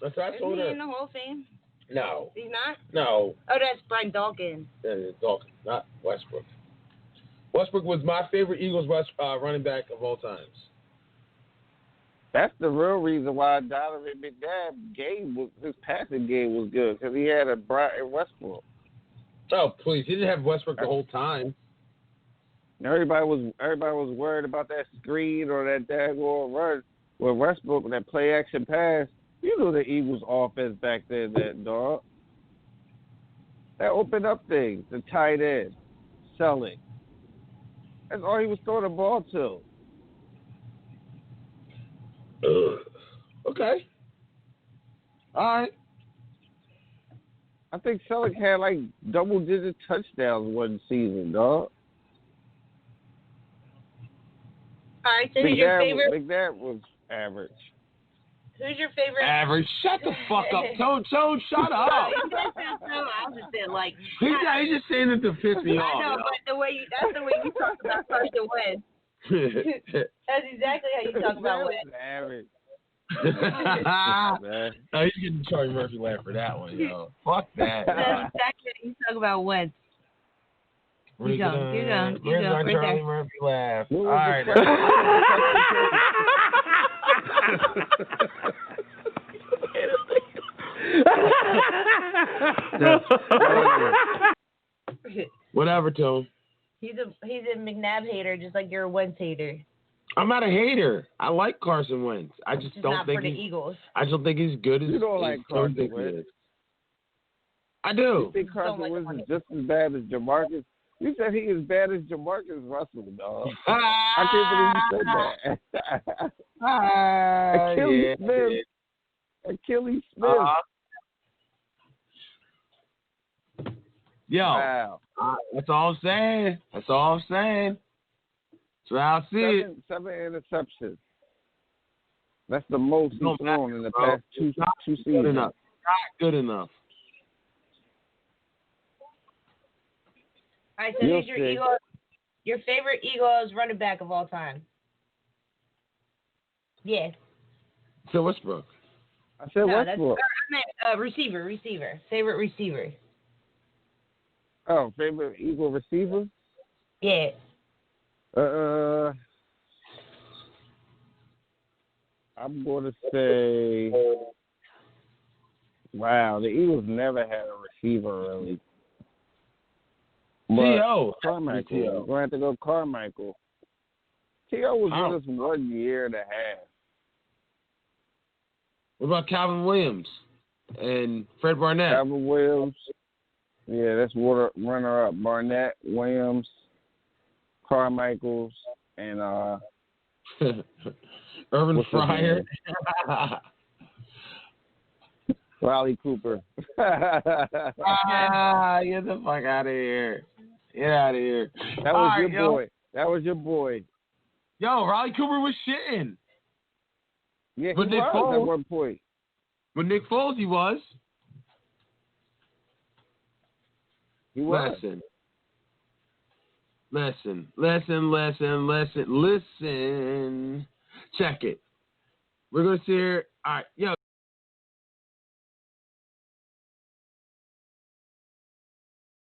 That's what I told her. Is he in the Hall of Fame? No. He's not? No. Oh, that's Brian Dawkins. Yeah, Dawkins, not Westbrook. Westbrook was my favorite Eagles running back of all times. That's the real reason why Donovan McNabb his passing game was good, because he had a Brian Westbrook. Oh, please. He didn't have Westbrook the whole time. Everybody was worried about that screen or that daggone run with Westbrook, that play action pass. You knew the Eagles offense back then, that dog. That opened up things, the tight end, selling. That's all he was throwing the ball to. Okay. All right. I think Selleck had like double-digit touchdowns one season, dog. All right, so who's your favorite? McNabb was average. Who's your favorite? Average. Shut the fuck up, Tone. Shut up. I was just saying, like. He's just saying it to piss me off. I know, but that's the way you talk about Carson Wentz. That's exactly how you talk about Wentz. Average. No, he's getting Charlie Murphy laugh for that one, yo. Fuck that. That's exactly how you talk about Wentz. Keep going. Where's our right Charlie there. Murphy laugh? All right. Whatever, Tone. He's a McNabb hater, just like you're a Wentz hater. I'm not a hater. I like Carson Wentz. I just don't not think for the Eagles. I don't think he's good as you don't like Carson Wentz. I do. You think Carson Wentz is just as bad as Jamarcus? You said he is bad as Jamarcus Russell, dog. I can't believe you said that. Achilles Smith. Achilles Smith. Yo, wow. That's all I'm saying. That's all I'm saying. That's how I see it. 7 interceptions. That's the most he's thrown in the past two seasons. Good enough. Not good enough. All right, so who's your favorite Eagles running back of all time? Yes. So Westbrook. I said Westbrook. I meant receiver. Favorite receiver. Oh, favorite Eagle receiver? Yeah. I'm going to say, wow, the Eagles never had a receiver really. T.O. Carmichael. You're going to have to go Carmichael. T.O. was with us 1 year and a half. What about Calvin Williams and Fred Barnett? Calvin Williams. Yeah, that's runner-up. Barnett, Williams, Carmichaels, and Urban Fryer. Riley Cooper. Get the fuck out of here. Get out of here. That was your boy. That was your boy. Yo, Riley Cooper was shitting. Yeah, but he was at one point. With Nick Foles, he was. He was. Listen. Check it. We're going to see here. All right, yo.